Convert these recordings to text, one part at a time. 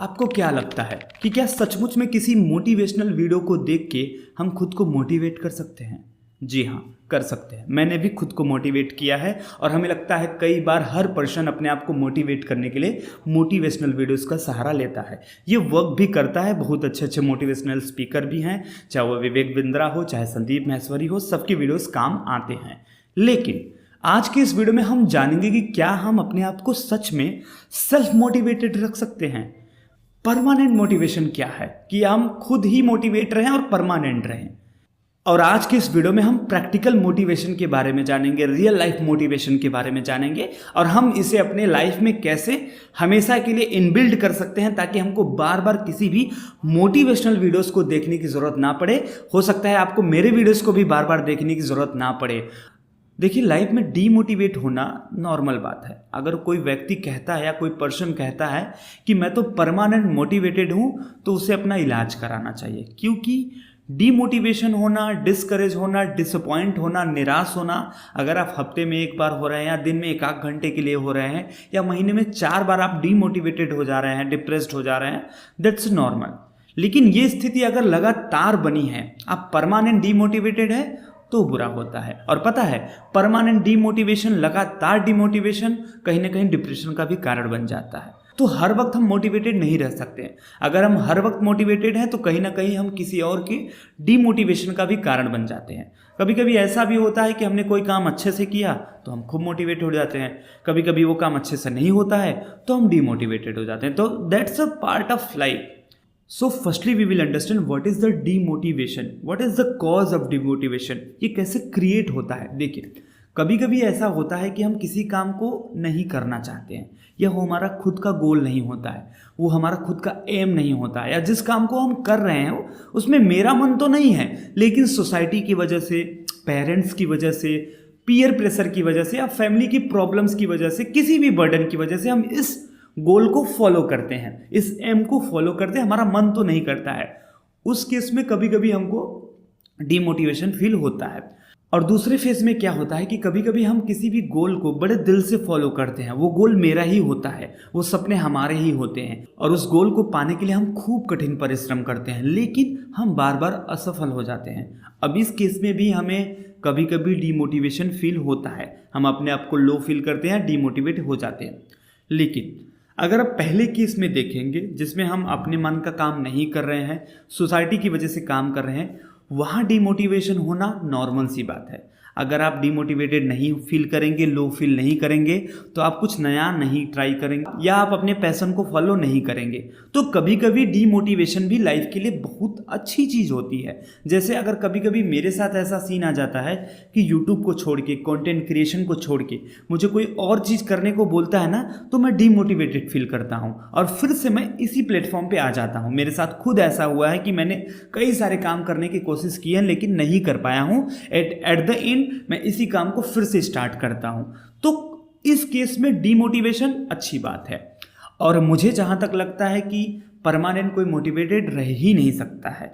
आपको क्या लगता है कि क्या सचमुच में किसी मोटिवेशनल वीडियो को देख के हम खुद को मोटिवेट कर सकते हैं? जी हाँ, कर सकते हैं। मैंने भी खुद को मोटिवेट किया है और हमें लगता है कई बार हर पर्सन अपने आप को मोटिवेट करने के लिए मोटिवेशनल वीडियोस का सहारा लेता है। ये वर्क भी करता है, बहुत अच्छे अच्छे मोटिवेशनल स्पीकर भी हैं, चाहे वो विवेक बिंद्रा हो, चाहे संदीप महेश्वरी हो, सबके वीडियोस काम आते हैं। लेकिन आज के इस वीडियो में हम जानेंगे कि क्या हम अपने आप को सच में सेल्फ मोटिवेटेड रख सकते हैं। परमानेंट मोटिवेशन क्या है, कि हम खुद ही मोटिवेट रहें और परमानेंट रहें। और आज के इस वीडियो में हम प्रैक्टिकल मोटिवेशन के बारे में जानेंगे, रियल लाइफ मोटिवेशन के बारे में जानेंगे और हम इसे अपने लाइफ में कैसे हमेशा के लिए इनबिल्ड कर सकते हैं ताकि हमको बार बार किसी भी मोटिवेशनल वीडियोस को देखने की ज़रूरत ना पड़े। हो सकता है आपको मेरे वीडियोस को भी बार बार देखने की ज़रूरत ना पड़े। देखिए, लाइफ में डीमोटिवेट होना नॉर्मल बात है। अगर कोई व्यक्ति कहता है या कोई पर्सन कहता है कि मैं तो परमानेंट मोटिवेटेड हूँ, तो उसे अपना इलाज कराना चाहिए। क्योंकि डीमोटिवेशन होना, डिस्करेज होना, डिसअपॉइंट होना, निराश होना, अगर आप हफ्ते में एक बार हो रहे हैं या दिन में एक आध घंटे के लिए हो रहे हैं या महीने में 4 बार आप डीमोटिवेटेड हो जा रहे हैं, डिप्रेस्ड हो जा रहे हैं, दैट्स नॉर्मल। लेकिन ये स्थिति अगर लगातार बनी है, आप परमानेंट डीमोटिवेटेड है, तो बुरा होता है। और पता है, परमानेंट डीमोटिवेशन, लगातार डीमोटिवेशन कहीं ना कहीं डिप्रेशन का भी कारण बन जाता है। तो हर वक्त हम मोटिवेटेड नहीं रह सकते। अगर हम हर वक्त मोटिवेटेड हैं तो कहीं ना कहीं हम किसी और की डीमोटिवेशन का भी कारण बन जाते हैं। कभी कभी ऐसा भी होता है कि हमने कोई काम अच्छे से किया तो हम खूब मोटिवेट हो जाते हैं, कभी कभी वो काम अच्छे से नहीं होता है तो हम डीमोटिवेटेड हो जाते हैं। तो that's a part of life. So firstly we will understand what is the demotivation, what is the cause of demotivation, ये कैसे क्रिएट होता है। देखिए, कभी कभी ऐसा होता है कि हम किसी काम को नहीं करना चाहते हैं या वो हमारा खुद का गोल नहीं होता है, वो हमारा खुद का एम नहीं होता है, या जिस काम को हम कर रहे हैं उसमें मेरा मन तो नहीं है, लेकिन सोसाइटी की वजह से, पेरेंट्स की वजह से, पीयर प्रेशर की वजह से या फैमिली की प्रॉब्लम्स की वजह से, किसी भी बर्डन की वजह से हम इस गोल को फॉलो करते हैं, इस एम को फॉलो करते हैं, हमारा मन तो नहीं करता है। उस केस में कभी कभी हमको डीमोटिवेशन फील होता है। और दूसरे फेज में क्या होता है कि कभी कभी हम किसी भी गोल को बड़े दिल से फॉलो करते हैं, वो गोल मेरा ही होता है, वो सपने हमारे ही होते हैं और उस गोल को पाने के लिए हम खूब कठिन परिश्रम करते हैं, लेकिन हम बार बार असफल हो जाते हैं। अब इस केस में भी हमें कभी कभी डीमोटिवेशन फील होता है, हम अपने आप को लो फील करते हैं, डीमोटिवेट हो जाते हैं। लेकिन अगर आप पहले केस में देखेंगे जिसमें हम अपने मन का काम नहीं कर रहे हैं, सोसाइटी की वजह से काम कर रहे हैं, वहाँ डीमोटिवेशन होना नॉर्मल सी बात है। अगर आप डीमोटिवेटेड नहीं फील करेंगे, लो फील नहीं करेंगे, तो आप कुछ नया नहीं ट्राई करेंगे या आप अपने पैशन को फॉलो नहीं करेंगे। तो कभी कभी डीमोटिवेशन भी लाइफ के लिए बहुत अच्छी चीज़ होती है। जैसे अगर कभी कभी मेरे साथ ऐसा सीन आ जाता है कि यूट्यूब को छोड़ के, कंटेंट क्रिएशन को छोड़ के मुझे कोई और चीज़ करने को बोलता है ना, तो मैं डीमोटिवेटेड फील करता हूँ और फिर से मैं इसी प्लेटफॉर्म पर आ जाता हूँ। मेरे साथ खुद ऐसा हुआ है कि मैंने कई सारे काम करने की कोशिश की है लेकिन नहीं कर पाया हूँ। एट द एंड मैं इसी काम को फिर से स्टार्ट करता हूं। तो इस केस में डीमोटिवेशन अच्छी बात है। और मुझे जहां तक लगता है कि परमानेंट कोई मोटिवेटेड रह ही नहीं सकता है।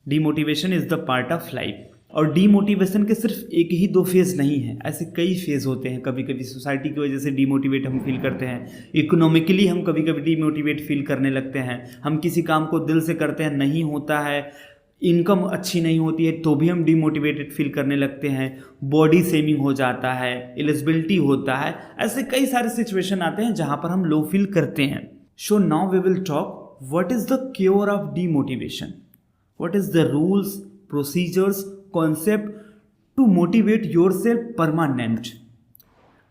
Demotivation is the part of life. और डीमोटिवेशन के सिर्फ एक ही 2 फेज नहीं है, ऐसे कई फेज होते हैं। कभी कभी सोसाइटी की वजह से डीमोटिवेट हम फील करते हैं, इकोनॉमिकली हम कभी कभी डीमोटिवेट फील करने लगते हैं, हम किसी काम को दिल से करते हैं, नहीं होता है, इनकम अच्छी नहीं होती है तो भी हम डीमोटिवेटेड फील करने लगते हैं, बॉडी शेमिंग हो जाता है, इलिजिबिलिटी होता है, ऐसे कई सारे सिचुएशन आते हैं जहां पर हम लो फील करते हैं। So now we will talk what is the cure of demotivation, what is the rules, procedures, concept to motivate yourself permanent.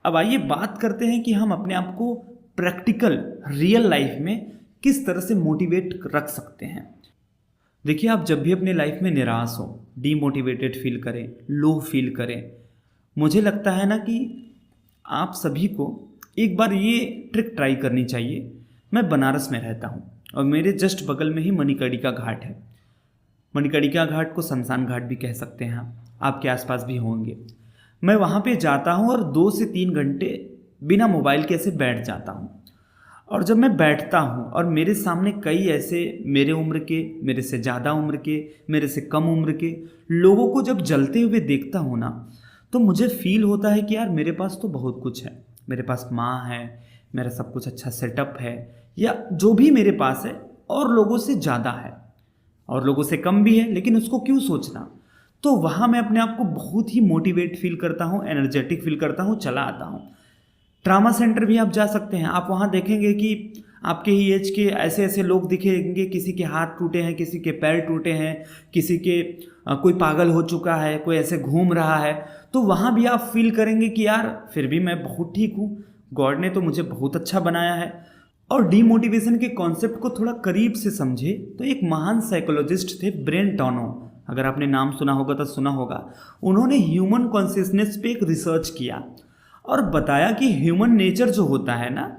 अब आइए बात करते हैं कि हम अपने आप को प्रैक्टिकल रियल लाइफ में किस तरह से मोटिवेट रख सकते हैं। देखिए, आप जब भी अपने लाइफ में निराश हो, डीमोटिवेटेड फील करें, लो फील करें, मुझे लगता है ना कि आप सभी को एक बार ये ट्रिक ट्राई करनी चाहिए। मैं बनारस में रहता हूँ और मेरे जस्ट बगल में ही मणिकर्णिका घाट है। मणिकर्णिका घाट को शमशान घाट भी कह सकते हैं, आपके आसपास भी होंगे। मैं वहाँ पे जाता हूँ और 2 से 3 घंटे बिना मोबाइल के ऐसे बैठ जाता हूँ। और जब मैं बैठता हूँ और मेरे सामने कई ऐसे मेरे उम्र के, मेरे से ज़्यादा उम्र के, मेरे से कम उम्र के लोगों को जब जलते हुए देखता हूँ ना, तो मुझे फील होता है कि यार मेरे पास तो बहुत कुछ है, मेरे पास माँ है, मेरा सब कुछ अच्छा सेटअप है, या जो भी मेरे पास है और लोगों से ज़्यादा है और लोगों से कम भी है, लेकिन उसको क्यों सोचना। तो वहाँ मैं अपने आप को बहुत ही मोटिवेट फील करता हूँ, एनर्जेटिक फील करता हूँ, चला आता हूँ। ट्रामा सेंटर भी आप जा सकते हैं, आप वहाँ देखेंगे कि आपके ही एज के ऐसे ऐसे लोग दिखेंगे, किसी के हाथ टूटे हैं, किसी के पैर टूटे हैं, किसी के कोई पागल हो चुका है, कोई ऐसे घूम रहा है। तो वहाँ भी आप फील करेंगे कि यार फिर भी मैं बहुत ठीक हूँ, गॉड ने तो मुझे बहुत अच्छा बनाया है। और डीमोटिवेशन के कॉन्सेप्ट को थोड़ा करीब से समझे तो एक महान साइकोलॉजिस्ट थे ब्रेन टॉनो, अगर आपने नाम सुना होगा तो सुना होगा। उन्होंने ह्यूमन कॉन्शियसनेस पे एक रिसर्च किया और बताया कि ह्यूमन नेचर जो होता है ना,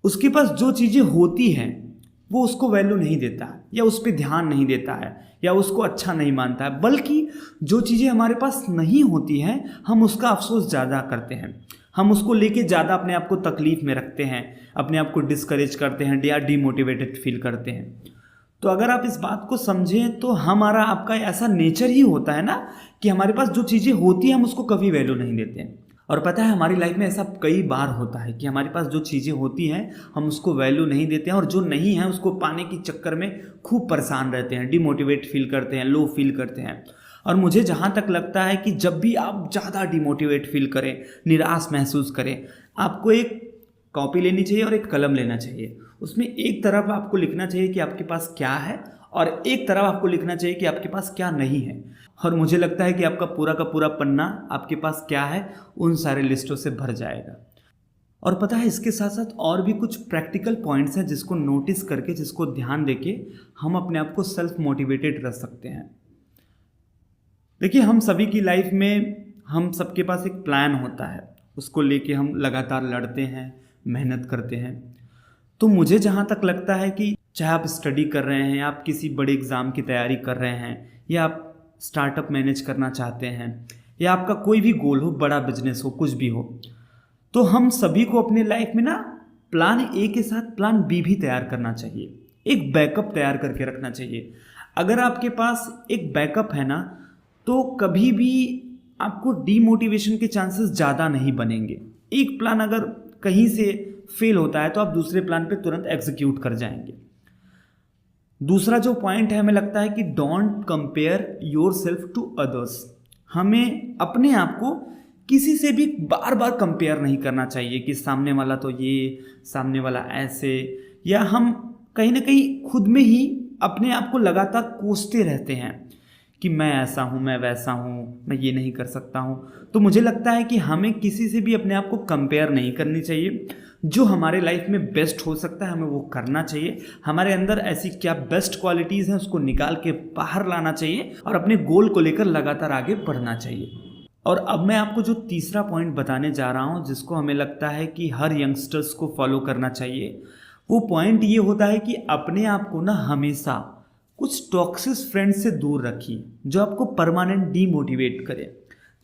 उसके पास जो चीज़ें होती हैं वो उसको वैल्यू नहीं देता या उस पर ध्यान नहीं देता है या उसको अच्छा नहीं मानता है, बल्कि जो चीज़ें हमारे पास नहीं होती हैं हम उसका अफसोस ज़्यादा करते हैं, हम उसको लेके ज़्यादा अपने आप को तकलीफ़ में रखते हैं, अपने आप को डिस्करेज करते हैं या डीमोटिवेटेड फील करते हैं। तो अगर आप इस बात को समझें तो हमारा आपका ऐसा नेचर ही होता है ना कि हमारे पास जो चीज़ें होती हैं हम उसको कभी वैल्यू नहीं देते हैं। और पता है हमारी लाइफ में ऐसा कई बार होता है कि हमारे पास जो चीज़ें होती हैं हम उसको वैल्यू नहीं देते हैं और जो नहीं है उसको पाने के चक्कर में खूब परेशान रहते हैं, डिमोटिवेट फील करते हैं, लो फील करते हैं। और मुझे जहाँ तक लगता है कि जब भी आप ज़्यादा डिमोटिवेट फील करें, निराश महसूस करें, आपको एक कॉपी लेनी चाहिए और एक कलम लेना चाहिए। उसमें एक तरफ आपको लिखना चाहिए कि आपके पास क्या है और एक तरफ आपको लिखना चाहिए कि आपके पास क्या नहीं है। और मुझे लगता है कि आपका पूरा का पूरा पन्ना आपके पास क्या है उन सारे लिस्टों से भर जाएगा। और पता है इसके साथ साथ और भी कुछ प्रैक्टिकल पॉइंट्स हैं जिसको नोटिस करके, जिसको ध्यान देके हम अपने आप को सेल्फ मोटिवेटेड रख सकते हैं। देखिए हम सभी की लाइफ में हम सबके पास एक प्लान होता है, उसको लेके हम लगातार लड़ते हैं, मेहनत करते हैं। तो मुझे जहाँ तक लगता है कि चाहे आप स्टडी कर रहे हैं, आप किसी बड़े एग्ज़ाम की तैयारी कर रहे हैं, या आप स्टार्टअप मैनेज करना चाहते हैं, या आपका कोई भी गोल हो, बड़ा बिजनेस हो, कुछ भी हो, तो हम सभी को अपने लाइफ में ना प्लान ए के साथ प्लान बी भी तैयार करना चाहिए, एक बैकअप तैयार करके रखना चाहिए। अगर आपके पास एक बैकअप है ना तो कभी भी आपको डीमोटिवेशन के चांसेस ज़्यादा नहीं बनेंगे। एक प्लान अगर कहीं से फेल होता है तो आप दूसरे प्लान पे तुरंत एग्जीक्यूट कर जाएंगे। दूसरा जो पॉइंट है, हमें लगता है कि don't compare yourself to others. हमें अपने आप को किसी से भी बार बार कंपेयर नहीं करना चाहिए कि सामने वाला तो ये, सामने वाला ऐसे, या हम कहीं ना कहीं खुद में ही अपने आप को लगातार कोसते रहते हैं कि मैं ऐसा हूँ, मैं वैसा हूँ, मैं ये नहीं कर सकता हूँ। तो मुझे लगता है कि हमें किसी से भी अपने आप को कंपेयर नहीं करनी चाहिए। जो हमारे लाइफ में बेस्ट हो सकता है हमें वो करना चाहिए। हमारे अंदर ऐसी क्या बेस्ट क्वालिटीज़ हैं उसको निकाल के बाहर लाना चाहिए और अपने गोल को लेकर लगातार आगे बढ़ना चाहिए। और अब मैं आपको जो तीसरा पॉइंट बताने जा रहा हूँ जिसको हमें लगता है कि हर यंगस्टर्स को फॉलो करना चाहिए, वो पॉइंट ये होता है कि अपने आप को ना हमेशा कुछ टॉक्सिक फ्रेंड्स से दूर रखिए जो आपको परमानेंट डीमोटिवेट करे,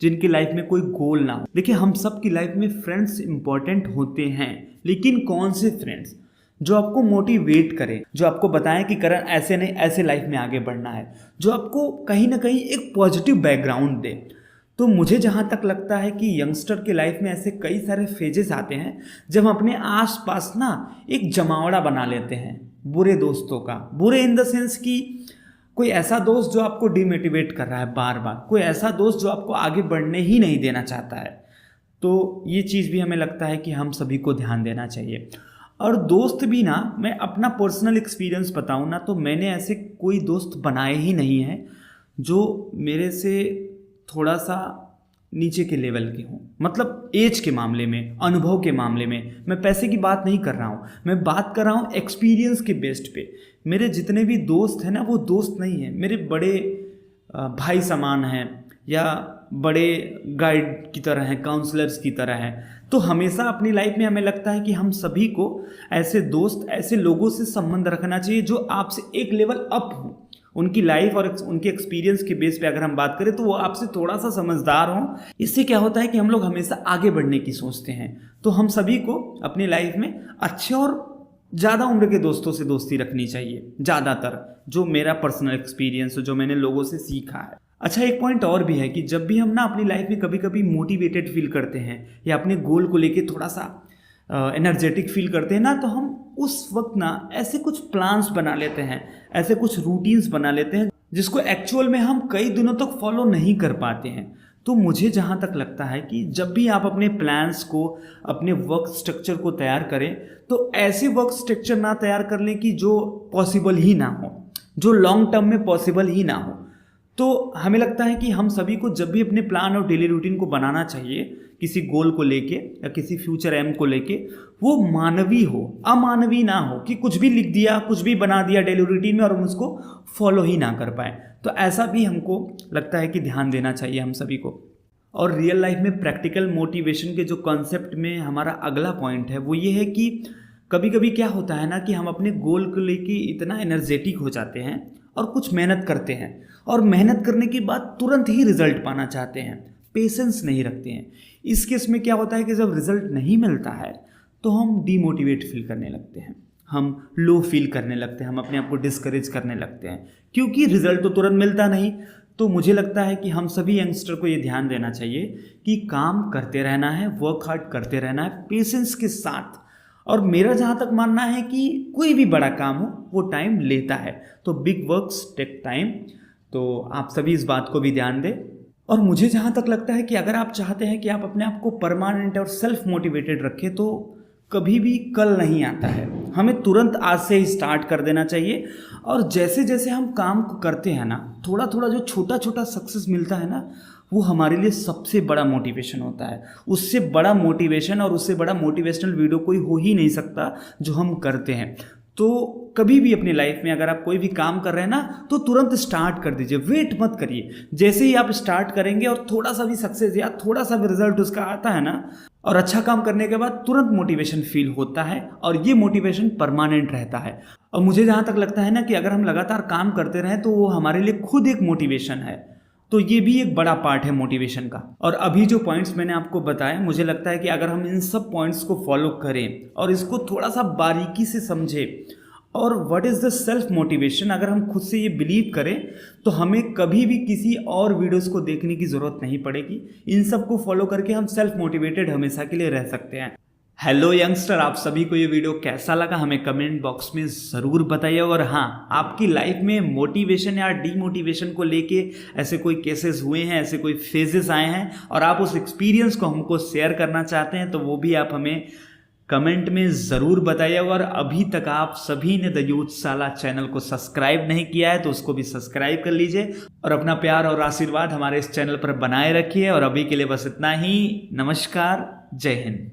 जिनकी लाइफ में कोई गोल ना हो। देखिए हम सब की लाइफ में फ्रेंड्स इंपॉर्टेंट होते हैं, लेकिन कौन से फ्रेंड्स जो आपको मोटिवेट करें, जो आपको बताएं कि करण ऐसे नहीं ऐसे लाइफ में आगे बढ़ना है, जो आपको कहीं ना कहीं एक पॉजिटिव बैकग्राउंड दे। तो मुझे जहाँ तक लगता है कि यंगस्टर के लाइफ में ऐसे कई सारे फेजेस आते हैं जब हम अपने आसपास ना एक जमावड़ा बना लेते हैं बुरे दोस्तों का। बुरे इन द सेंस कि कोई ऐसा दोस्त जो आपको डिमोटिवेट कर रहा है बार बार, कोई ऐसा दोस्त जो आपको आगे बढ़ने ही नहीं देना चाहता है। तो ये चीज़ भी हमें लगता है कि हम सभी को ध्यान देना चाहिए। और दोस्त भी ना, मैं अपना पर्सनल एक्सपीरियंस बताऊँ ना तो मैंने ऐसे कोई दोस्त बनाए ही नहीं हैं जो मेरे से थोड़ा सा नीचे के लेवल के हों। मतलब एज के मामले में, अनुभव के मामले में, मैं पैसे की बात नहीं कर रहा हूँ, मैं बात कर रहा हूँ एक्सपीरियंस के बेस्ड पे। मेरे जितने भी दोस्त हैं ना वो दोस्त नहीं हैं, मेरे बड़े भाई समान हैं या बड़े गाइड की तरह हैं, काउंसलर्स की तरह हैं। तो हमेशा अपनी लाइफ में हमें लगता है कि हम सभी को ऐसे दोस्त, ऐसे लोगों से संबंध रखना चाहिए जो आपसे एक लेवल अप हो। उनकी लाइफ और उनके एक्सपीरियंस के बेस पे अगर हम बात करें तो वो आपसे थोड़ा सा समझदार हों। इससे क्या होता है कि हम लोग हमेशा आगे बढ़ने की सोचते हैं। तो हम सभी को अपनी लाइफ में अच्छे और ज़्यादा उम्र के दोस्तों से दोस्ती रखनी चाहिए, ज़्यादातर, जो मेरा पर्सनल एक्सपीरियंस जो मैंने लोगों से सीखा है। अच्छा, एक पॉइंट और भी है कि जब भी हम ना अपनी लाइफ में कभी कभी मोटिवेटेड फील करते हैं या अपने गोल को लेके थोड़ा सा एनर्जेटिक फील करते हैं ना, तो हम उस वक्त ना ऐसे कुछ प्लान्स बना लेते हैं, ऐसे कुछ रूटीन्स बना लेते हैं जिसको एक्चुअल में हम कई दिनों तक फॉलो नहीं कर पाते हैं। तो मुझे जहाँ तक लगता है कि जब भी आप अपने प्लान्स को, अपने वर्क स्ट्रक्चर को तैयार करें, तो ऐसे वर्क स्ट्रक्चर ना तैयार कर लें कि जो पॉसिबल ही ना हो, जो लॉन्ग टर्म में पॉसिबल ही ना हो। तो हमें लगता है कि हम सभी को जब भी अपने प्लान और डेली रूटीन को बनाना चाहिए, किसी गोल को लेके या किसी फ्यूचर एम को लेके, वो मानवीय हो, अमानवीय ना हो कि कुछ भी लिख दिया, कुछ भी बना दिया डेली रूटीन में और हम उसको फॉलो ही ना कर पाए। तो ऐसा भी हमको लगता है कि ध्यान देना चाहिए हम सभी को। और रियल लाइफ में प्रैक्टिकल मोटिवेशन के जो कॉन्सेप्ट में हमारा अगला पॉइंट है वो ये है कि कभी कभी क्या होता है ना कि हम अपने गोल को लेके इतना एनर्जेटिक हो जाते हैं और कुछ मेहनत करते हैं, और मेहनत करने के बाद तुरंत ही रिजल्ट पाना चाहते हैं, पेशेंस नहीं रखते हैं। इस केस में क्या होता है कि जब रिजल्ट नहीं मिलता है तो हम डीमोटिवेट फील करने लगते हैं, हम लो फील करने लगते हैं, हम अपने आप को डिस्करेज करने लगते हैं, क्योंकि रिजल्ट तो तुरंत मिलता नहीं। तो मुझे लगता है कि हम सभी यंगस्टर को ये ध्यान देना चाहिए कि काम करते रहना है, वर्क हार्ड करते रहना है पेशेंस के साथ। और मेरा जहाँ तक मानना है कि कोई भी बड़ा काम हो वो टाइम लेता है, तो बिग वर्क्स टेक टाइम। तो आप सभी इस बात को भी ध्यान दें। और मुझे जहाँ तक लगता है कि अगर आप चाहते हैं कि आप अपने आप को परमानेंट और सेल्फ मोटिवेटेड रखें, तो कभी भी कल नहीं आता है, हमें तुरंत आज से ही स्टार्ट कर देना चाहिए। और जैसे जैसे हम काम को करते हैं ना, थोड़ा थोड़ा जो छोटा छोटा सक्सेस मिलता है ना, वो हमारे लिए सबसे बड़ा मोटिवेशन होता है। उससे बड़ा मोटिवेशन और उससे बड़ा मोटिवेशनल वीडियो कोई हो ही नहीं सकता जो हम करते हैं। तो कभी भी अपनी लाइफ में अगर आप कोई भी काम कर रहे हैं ना, तो तुरंत स्टार्ट कर दीजिए, वेट मत करिए। जैसे ही आप स्टार्ट करेंगे और थोड़ा सा भी सक्सेस या थोड़ा सा भी रिजल्ट उसका आता है ना, और अच्छा काम करने के बाद तुरंत मोटिवेशन फील होता है, और ये मोटिवेशन परमानेंट रहता है। और मुझे जहाँ तक लगता है ना कि अगर हम लगातार काम करते रहें तो वो हमारे लिए खुद एक मोटिवेशन है। तो ये भी एक बड़ा पार्ट है मोटिवेशन का। और अभी जो पॉइंट्स मैंने आपको बताए, मुझे लगता है कि अगर हम इन सब पॉइंट्स को फॉलो करें और इसको थोड़ा सा बारीकी से समझें, और what is the self motivation, अगर हम खुद से ये बिलीव करें, तो हमें कभी भी किसी और वीडियोस को देखने की ज़रूरत नहीं पड़ेगी। इन सब को फॉलो करके हम सेल्फ मोटिवेटेड हमेशा के लिए रह सकते हैं। हेलो यंगस्टर, आप सभी को ये वीडियो कैसा लगा हमें कमेंट बॉक्स में ज़रूर बताइए। और हाँ, आपकी लाइफ में मोटिवेशन या डीमोटिवेशन को लेके ऐसे कोई केसेस हुए हैं, ऐसे कोई फेजेस आए हैं, और आप उस एक्सपीरियंस को हमको शेयर करना चाहते हैं, तो वो भी आप हमें कमेंट में ज़रूर बताइए। और अभी तक आप सभी ने द यूथशाला चैनल को सब्सक्राइब नहीं किया है तो उसको भी सब्सक्राइब कर लीजिए, और अपना प्यार और आशीर्वाद हमारे इस चैनल पर बनाए रखिए। और अभी के लिए बस इतना ही। नमस्कार, जय हिंद।